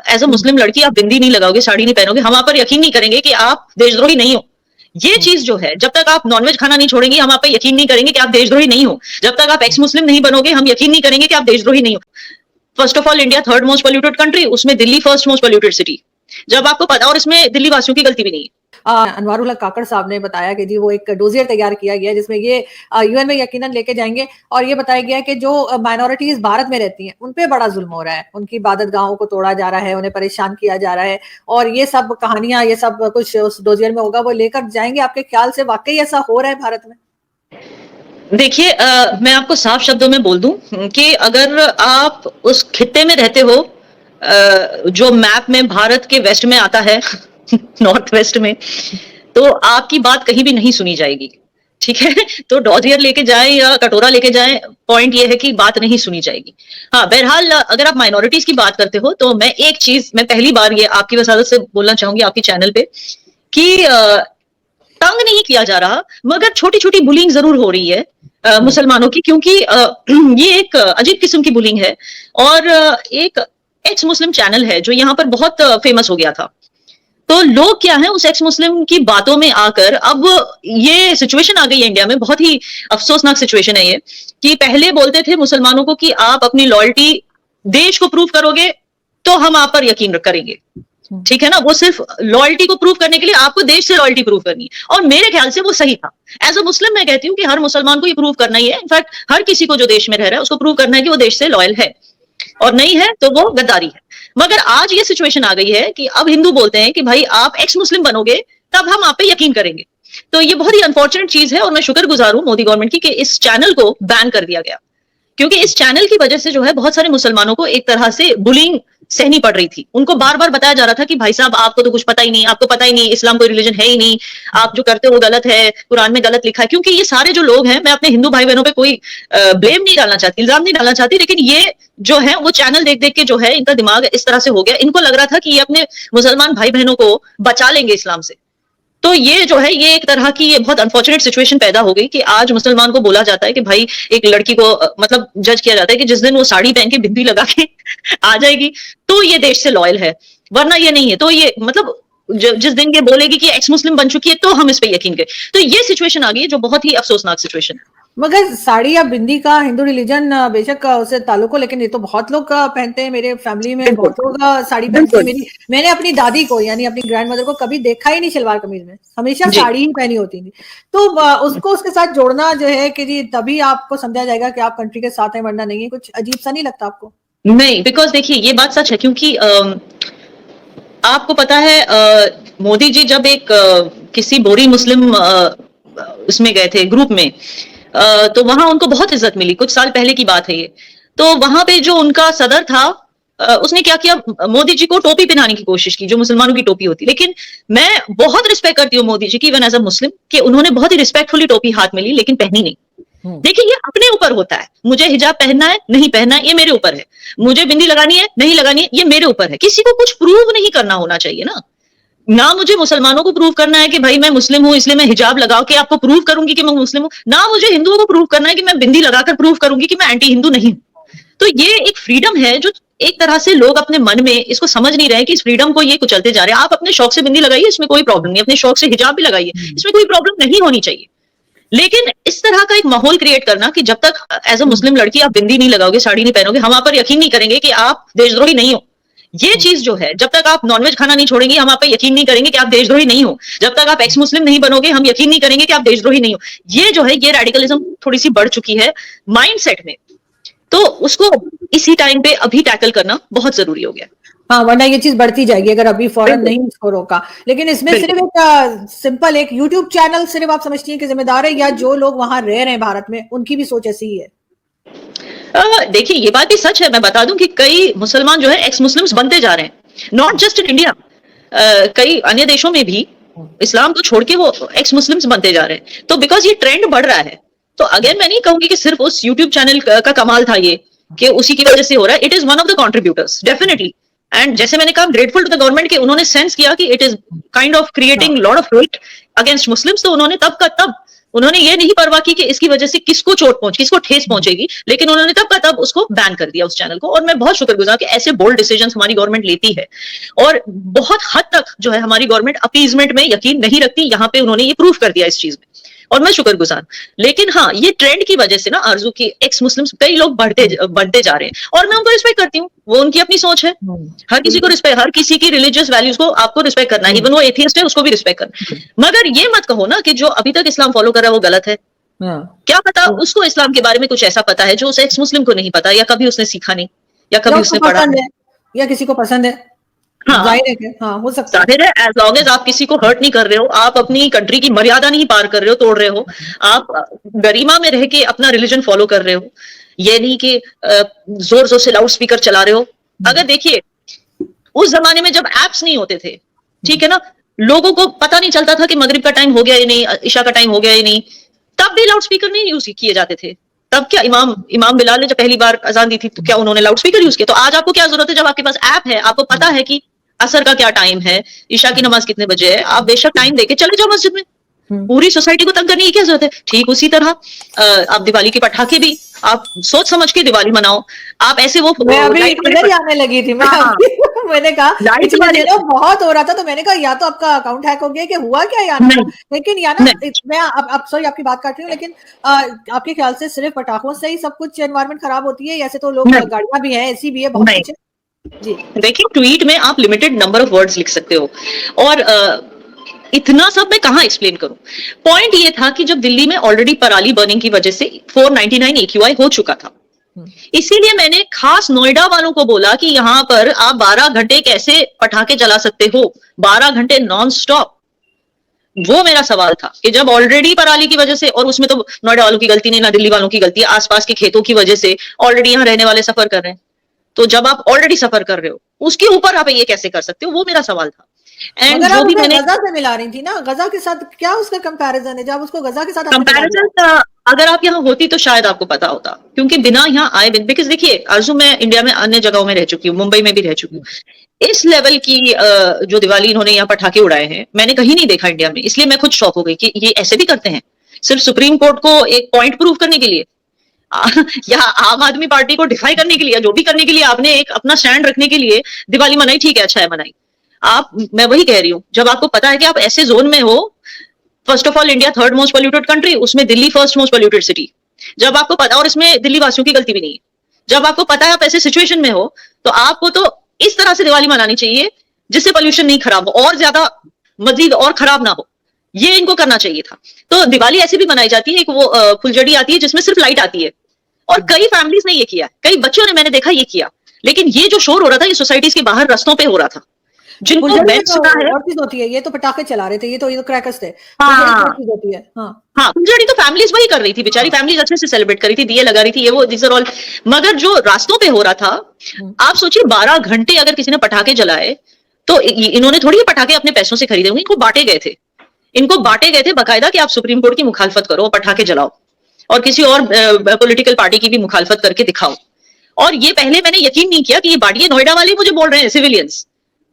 As a मुस्लिम लड़की आप बिंदी नहीं लगाओगे, साड़ी नहीं पहनोगे, हम आप पर यकीन नहीं करेंगे कि आप देशद्रोही नहीं हो। ये चीज जो है, जब तक आप नॉनवेज खाना नहीं छोड़ेंगे, हम आप पे यकीन नहीं करेंगे कि आप देशद्रोही नहीं हो। जब तक आप एक्स मुस्लिम नहीं बनोगे, हम यकीन नहीं करेंगे कि आप देशद्रोही नहीं हो। First of all, India third most polluted country, उसमें Delhi first most polluted city. जब आपको पता, और इसमें दिल्ली वासियों की गलती भी नहीं है। अनवारुल हक काकड़ साहब ने बताया कि जी वो एक डोजियर तैयार किया गया है जिसमें ये यूएन में यकीनन लेके जाएंगे, और ये बताया गया है कि जो माइनॉरिटीज भारत में रहती हैं उन पे बड़ा जुल्म हो रहा है, उनकी इबादत गाहों को तोड़ा जा रहा है, उन्हें परेशान किया जा रहा है, और ये सब कहानियां, ये सब कुछ उस डोजियर में होगा, वो लेकर जाएंगे। आपके ख्याल से वाकई ऐसा हो रहा है भारत में? देखिए, मैं आपको साफ शब्दों में बोल दूं कि अगर आप उस खित्ते में रहते हो जो मैप में भारत के वेस्ट में आता है नॉर्थ वेस्ट में, तो आपकी बात कहीं भी नहीं सुनी जाएगी। ठीक है, तो डॉजियर लेके जाएं या कटोरा लेके जाएं, पॉइंट ये है कि बात नहीं सुनी जाएगी। हाँ, बहरहाल अगर आप माइनॉरिटीज की बात करते हो, तो मैं एक चीज, मैं पहली बार ये आपकी वसादत से बोलना चाहूंगी आपकी चैनल पे कि तंग नहीं किया जा रहा, मगर छोटी छोटी बुलिंग जरूर हो रही है मुसलमानों की, क्योंकि ये एक अजीब किस्म की बुलिंग है। और एक एक्स मुस्लिम चैनल है जो यहाँ पर बहुत फेमस हो गया था, तो लोग क्या है, उस एक्स मुस्लिम की बातों में आकर अब ये सिचुएशन आ गई है इंडिया में, बहुत ही अफसोसनाक सिचुएशन है ये, कि पहले बोलते थे मुसलमानों को कि आप अपनी लॉयल्टी देश को प्रूव करोगे तो हम आप पर यकीन करेंगे। ठीक है ना, वो सिर्फ लॉयल्टी को प्रूव करने के लिए आपको देश से लॉयल्टी प्रूव करनी है, और मेरे ख्याल से वो सही था। एज अ मुस्लिम मैं कहती हूँ कि हर मुसलमान को ये प्रूव करना ही है, इनफैक्ट हर किसी को जो देश में रह रहा है उसको प्रूव करना है कि वो देश से लॉयल है, और नहीं है तो वो गद्दारी है। मगर आज ये सिचुएशन आ गई है कि अब हिंदू बोलते हैं कि भाई आप एक्स मुस्लिम बनोगे तब हम आप पे यकीन करेंगे। तो ये बहुत ही अनफॉर्चुनेट चीज है, और मैं शुक्रगुजार हूं मोदी गवर्नमेंट की कि इस चैनल को बैन कर दिया गया, क्योंकि इस चैनल की वजह से जो है बहुत सारे मुसलमानों को एक तरह से बुलिंग सहनी पड़ रही थी। उनको बार बार बताया जा रहा था कि भाई साहब आपको तो कुछ पता ही नहीं, आपको पता ही नहीं, इस्लाम कोई रिलीजन है ही नहीं, आप जो करते हो वो गलत है, कुरान में गलत लिखा है। क्योंकि ये सारे जो लोग हैं, मैं अपने हिंदू भाई बहनों पे कोई ब्लेम नहीं डालना चाहती, इल्जाम नहीं डालना चाहती, लेकिन ये जो है वो चैनल देख देख के जो है इनका दिमाग इस तरह से हो गया, इनको लग रहा था कि ये अपने मुसलमान भाई बहनों को बचा लेंगे इस्लाम से। तो ये जो है, ये एक तरह की ये बहुत अनफॉर्चुनेट सिचुएशन पैदा हो गई कि आज मुसलमान को बोला जाता है कि भाई एक लड़की को मतलब जज किया जाता है कि जिस दिन वो साड़ी पहन के बिंदी लगा के आ जाएगी तो ये देश से लॉयल है, वरना ये नहीं है। तो ये मतलब जिस दिन ये बोलेगी कि एक्स मुस्लिम बन चुकी है तो हम इस पे यकीन करें। तो ये सिचुएशन आ गई है जो बहुत ही अफसोसनाक सिचुएशन है। मगर साड़ी या बिंदी का हिंदू रिलीजन बेशक उससे ताल्लुक हो, लेकिन ये तो बहुत लोग पहनते हैं। मेरे फैमिली में बहुत लोग साड़ी पहनते हैं। मैंने अपनी दादी को यानी अपनी ग्रैंड मदर को कभी देखा ही नहीं शलवार कमीज में, हमेशा साड़ी ही पहनी होती थी। तो उसको उसके साथ जोड़ना जो है कि जी तभी आपको समझा जाएगा कि आप कंट्री के साथ हैं वरना नहीं है, कुछ अजीब सा नहीं लगता आपको? नहीं, बिकॉज देखिए ये बात सच है, क्योंकि आपको पता है मोदी जी जब एक किसी बोरी मुस्लिम उसमें गए थे ग्रुप में, तो वहां उनको बहुत इज्जत मिली, कुछ साल पहले की बात है ये। तो वहां पे जो उनका सदर था, उसने क्या किया, मोदी जी को टोपी पहनाने की कोशिश की, जो मुसलमानों की टोपी होती। लेकिन मैं बहुत रिस्पेक्ट करती हूँ मोदी जी की, इवन एज अ मुस्लिम, कि उन्होंने बहुत ही रिस्पेक्टफुली टोपी हाथ में ली, लेकिन पहनी नहीं। देखिए ये अपने ऊपर होता है, मुझे हिजाब पहनना है नहीं पहनना है ये मेरे ऊपर है, मुझे बिंदी लगानी है नहीं लगानी है ये मेरे ऊपर है। किसी को कुछ प्रूव नहीं करना होना चाहिए ना मुझे मुसलमानों को प्रूव करना है कि भाई मैं मुस्लिम हूं इसलिए मैं हिजाब लगाओ के आपको प्रूव करूंगी कि मैं मुस्लिम हूं, ना मुझे हिंदुओं को प्रूव करना है कि मैं बिंदी लगाकर प्रूव करूंगी कि मैं एंटी हिंदू नहीं हूं। तो ये एक फ्रीडम है जो एक तरह से लोग अपने मन में इसको समझ नहीं रहे कि इस फ्रीडम को ये कुचलते जा रहे हैं। आप अपने शौक से बिंदी लगाइए, इसमें कोई प्रॉब्लम नहीं, अपने शौक से हिजाब भी लगाइए, इसमें कोई प्रॉब्लम नहीं होनी चाहिए। लेकिन इस तरह का एक माहौल क्रिएट करना कि जब तक एज अ मुस्लिम लड़की आप बिंदी नहीं लगाओगे, साड़ी नहीं पहनोगे, हम आप पर यकीन नहीं करेंगे कि आप देशद्रोही नहीं हो। ये चीज जो है, जब तक आप नॉनवेज खाना नहीं छोड़ेंगे हम आप पे यकीन नहीं करेंगे कि आप देशद्रोही नहीं हो। जब तक आप एक्स मुस्लिम नहीं बनोगे हम यकीन नहीं करेंगे कि आप देशद्रोही नहीं हो। ये जो है, ये रेडिकलिज्म थोड़ी सी बढ़ चुकी है माइंडसेट में, तो उसको इसी टाइम पे अभी टैकल करना बहुत जरूरी हो गया। हाँ, वरना ये चीज बढ़ती जाएगी अगर अभी फौरन नहीं इसको रोका। लेकिन इसमें सिर्फ एक सिंपल एक यूट्यूब चैनल सिर्फ आप समझती हैं कि जिम्मेदार है, या जो लोग वहां रह रहे हैं भारत में उनकी भी सोच ऐसी ही है? देखिए ये बात भी सच है, मैं बता दूं कि कई मुसलमान जो है एक्स मुस्लिम्स बनते जा रहे हैं, नॉट जस्ट इन इंडिया, कई अन्य देशों में भी इस्लाम को छोड़ के वो एक्स मुस्लिम्स बनते जा रहे हैं। तो बिकॉज ये ट्रेंड बढ़ रहा है, तो अगेन मैं नहीं कहूंगी कि सिर्फ उस यूट्यूब चैनल का कमाल था ये कि उसी की वजह से हो रहा है। It is one of the contributors definitely, and जैसे मैंने कहा ग्रेटफुल टू द गवर्नमेंट कि उन्होंने सेंस किया कि it is kind of creating lot of hate against Muslims, तो उन्होंने तब उन्होंने ये नहीं परवाह की कि इसकी वजह से किसको चोट पहुंच, किसको ठेस पहुंचेगी, लेकिन उन्होंने तब का तब उसको बैन कर दिया उस चैनल को। और मैं बहुत शुक्रगुजार कि ऐसे बोल्ड डिसीजंस हमारी गवर्नमेंट लेती है, और बहुत हद तक जो है हमारी गवर्नमेंट अपीजमेंट में यकीन नहीं रखती, यहाँ पे उन्होंने ये प्रूफ कर दिया इस चीज में, और मैं शुक्रगुजार। लेकिन हाँ, ये ट्रेंड की वजह से ना आरजू की एक्स मुस्लिम्स कई लोग बढ़ते जा रहे हैं, और मैं उनको रिस्पेक्ट करती हूँ, वो उनकी अपनी सोच है। हर किसी को रिस्पेक्ट, हर किसी की रिलीजियस वैल्यूज को आपको रिस्पेक्ट करना है, इवन वो एथियस्ट है उसको भी रिस्पेक्ट करना। मगर ये मत कहो ना कि जो अभी तक इस्लाम फॉलो कर रहा है वो गलत है। क्या पता उसको इस्लाम के बारे में कुछ ऐसा पता है जो उस एक्स मुस्लिम को नहीं पता, या कभी उसने सीखा नहीं, या कभी उसने पढ़ा है, या किसी को पसंद है। हाँ, हाँ, हो सकता है। एज लॉन्ग एज आप किसी को हर्ट नहीं कर रहे हो, आप अपनी कंट्री की मर्यादा नहीं पार कर रहे हो, तोड़ रहे हो, आप गरिमा में रह के अपना रिलीजन फॉलो कर रहे हो, ये नहीं कि जोर जोर से लाउड स्पीकर चला रहे हो। अगर देखिए उस जमाने में जब एप्स नहीं होते थे, ठीक है ना, लोगों को पता नहीं चलता था कि मगरिब का टाइम हो गया या नहीं, ईशा का टाइम हो गया या नहीं, तब भी लाउड स्पीकर नहीं यूज किए जाते थे। तब क्या इमाम बिलाल ने जब पहली बार अजान दी थी तो क्या उन्होंने लाउड स्पीकर यूज किया? तो आज आपको क्या जरूरत है, जब आपके पास ऐप है, आपको पता है कि असर का क्या टाइम है, ईशा की नमाज कितने बजे है, आप बेशक टाइम देके चले जाओ मस्जिद में। पूरी सोसाइटी को तंग करने की क्या जरूरत है? ठीक उसी तरह आप दिवाली के पटाखे भी आप सोच समझ के दिवाली मनाओ। आप ऐसे वो मैं अभी इधर ही आने लगी थी, मैंने कहा बहुत हो रहा था, तो मैंने कहा या तो आपका अकाउंट हैक हो गया कि हुआ क्या या ना। लेकिन या ना मैं अब सॉरी आपकी बात काट रही हूँ, लेकिन आपके ख्याल से सिर्फ पटाखों से ही सब कुछ एनवायरमेंट खराब होती है? ऐसे तो लोग, गाड़ियां भी है, एसी भी है, बहुत कुछ है। जी देखिए, ट्वीट में आप लिमिटेड नंबर ऑफ वर्ड्स लिख सकते हो, और इतना सब मैं कहां एक्सप्लेन करूं। पॉइंट ये था कि जब दिल्ली में ऑलरेडी पराली बर्निंग की वजह से 499 AQI हो चुका था, इसीलिए मैंने खास नोएडा वालों को बोला कि यहां पर आप 12 घंटे कैसे पटाखे जला सकते हो, 12 घंटे नॉन स्टॉप। वो मेरा सवाल था कि जब ऑलरेडी पराली की वजह से, और उसमें तो नोएडा वालों की गलती नहीं ना दिल्ली वालों की गलती है, आसपास के खेतों की वजह से ऑलरेडी यहाँ रहने वाले सफर कर रहे हैं, तो जब आप ऑलरेडी सफर कर रहे हो उसके ऊपर आप ये कैसे कर सकते हो, वो मेरा सवाल था। एंड जो भी मैंने गजा से मिला रही थी ना, गजा के साथ क्या उसका कंपैरिजन है? जब उसको गजा के साथ कंपैरिजन अगर आप यहाँ होती तो शायद आपको पता होता, क्योंकि बिना यहाँ आए, बिकॉज देखिए आरजू, मैं इंडिया में अन्य जगहों में रह चुकी हूँ, मुंबई में भी रह चुकी हूँ, इस लेवल की जो दिवाली इन्होंने यहाँ पटाखे उड़ाए हैं मैंने कहीं नहीं देखा इंडिया में। इसलिए मैं खुद शॉक हो गई कि ये ऐसे भी करते हैं, सिर्फ सुप्रीम कोर्ट को एक पॉइंट प्रूव करने के लिए, या आम आदमी पार्टी को डिफाई करने के लिए, जो भी करने के लिए आपने एक अपना स्टैंड रखने के लिए दिवाली मनाई, ठीक है, अच्छा है मनाई। मैं वही कह रही हूँ, जब आपको पता है कि आप ऐसे जोन में हो, first of all India 3rd most polluted country, उसमें Delhi 1st most polluted city, जब आपको पता, और इसमें दिल्ली वासियों की गलती भी नहीं है, जब आपको पता है आप ऐसे सिचुएशन में हो, तो आपको तो इस तरह से दिवाली मनानी चाहिए जिससे पोल्यूशन नहीं खराब हो, और ज्यादा मजीद और खराब ना हो, ये इनको करना चाहिए था। तो दिवाली ऐसे भी मनाई जाती है, एक वो फुलझड़ी आती है जिसमें सिर्फ लाइट आती है, और कई फैमिलीज ने ये किया, कई बच्चों ने मैंने देखा ये किया, लेकिन ये जो शोर हो रहा था ये सोसाइटीज के बाहर रस्तों पे हो रहा था, जिनको होती है, ये तो पटाखे चला रहे थे, ये तो क्रैकर्स थे। होती है। हाँ, फुलझड़ी तो फैमिलीज वही कर रही थी, बेचारी फैमिलीज अच्छे से सेलिब्रेट कर रही थी, दिए लगा रही थी, ये वो दिस आर ऑल। मगर जो रास्तों पे हो रहा था, आप सोचिए 12 घंटे अगर किसी ने पटाखे जलाए, तो इन्होंने थोड़ी पटाखे अपने पैसों से खरीदे होंगे, इनको बांटे गए थे, इनको बांटे गए थे बाकायदा कि आप सुप्रीम कोर्ट की मुखालफत करो, पटाखे जलाओ, और किसी और पॉलिटिकल पार्टी की भी मुखालफत करके दिखाओ। और ये पहले मैंने यकीन नहीं किया कि ये बांटिए, नोएडा वाले मुझे बोल रहे हैं सिविलियंस,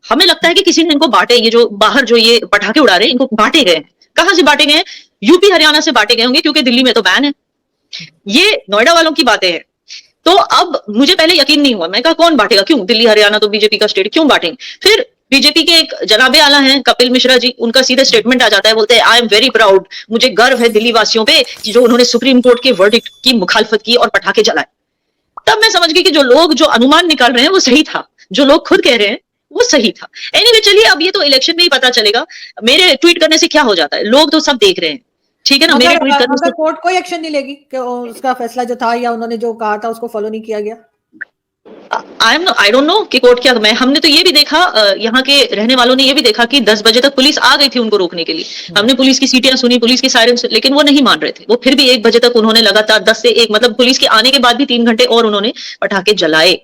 हमें लगता है कि किसी ने इनको बांटे, ये जो बाहर जो ये पटाखे उड़ा रहे हैं इनको बांटे गए। कहां से बांटे गए? यूपी हरियाणा से बांटे गए होंगे, क्योंकि दिल्ली में तो बैन है। ये नोएडा वालों की बातें हैं। तो अब मुझे पहले यकीन नहीं हुआ, मैं कहा कौन बांटेगा, क्यों, दिल्ली हरियाणा तो बीजेपी का स्टेट, क्यों बांटेंगे? फिर बीजेपी के एक जनाबे आला हैं कपिल मिश्रा जी, उनका सीधे स्टेटमेंट आ जाता है, बोलते हैं आई एम वेरी प्राउड, मुझे गर्व है दिल्ली वासियों पे कि जो उन्होंने सुप्रीम कोर्ट के वर्डिक्ट की मुखालफत की और पटाखे जलाए। तब मैं समझ गई कि जो लोग जो अनुमान निकाल रहे हैं वो सही था, जो लोग खुद कह रहे हैं वो सही था। एनीवे चलिए, अब ये तो इलेक्शन में ही पता चलेगा, मेरे ट्वीट करने से क्या हो जाता है, लोग तो सब देख रहे हैं, ठीक है ना। मेरे ट्वीट करने से कोर्ट कोई एक्शन नहीं लेगी कि उसका फैसला जो था या उन्होंने जो कहा था उसको फॉलो नहीं किया गया? आई डोंट नो कि कोर्ट क्या, हमने तो ये भी देखा, यहाँ के रहने वालों ने ये भी देखा कि 10 बजे तक पुलिस आ गई थी उनको रोकने के लिए, हमने पुलिस की सीटियां सुनी, पुलिस की सायरन, लेकिन वो नहीं मान रहे थे, वो फिर भी 1 बजे तक उन्होंने लगातार 10 से 1, मतलब पुलिस के आने के बाद भी 3 घंटे और उन्होंने पटाखे जलाए।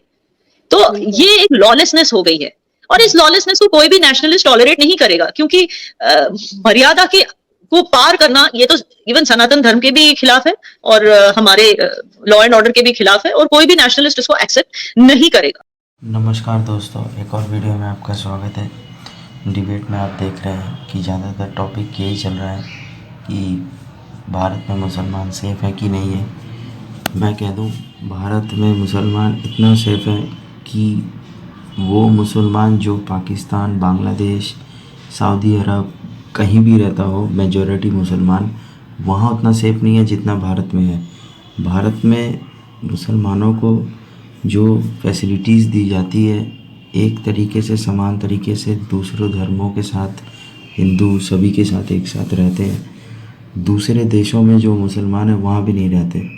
तो ये एक लॉलेसनेस हो गई है, और इस लॉलेसनेस को कोई भी नेशनलिस्ट टॉलरेट नहीं करेगा, क्योंकि मर्यादा के को पार करना ये तो इवन सनातन धर्म के भी खिलाफ है, और हमारे लॉ एंड ऑर्डर के भी खिलाफ है, और कोई भी नेशनलिस्ट इसको एक्सेप्ट नहीं करेगा। नमस्कार दोस्तों, एक और वीडियो में आपका स्वागत है। डिबेट में आप देख रहे हैं कि ज़्यादातर टॉपिक यही चल रहा है कि भारत में मुसलमान सेफ़ है कि नहीं है। मैं कह दूं, भारत में मुसलमान इतना सेफ़ है कि वो मुसलमान जो पाकिस्तान, बांग्लादेश, सऊदी अरब कहीं भी रहता हो, मेजॉरिटी मुसलमान, वहाँ उतना सेफ़ नहीं है जितना भारत में है। भारत में मुसलमानों को जो फैसिलिटीज़ दी जाती है, एक तरीके से समान तरीके से दूसरों धर्मों के साथ, हिंदू सभी के साथ एक साथ रहते हैं। दूसरे देशों में जो मुसलमान हैं वहाँ भी नहीं रहते।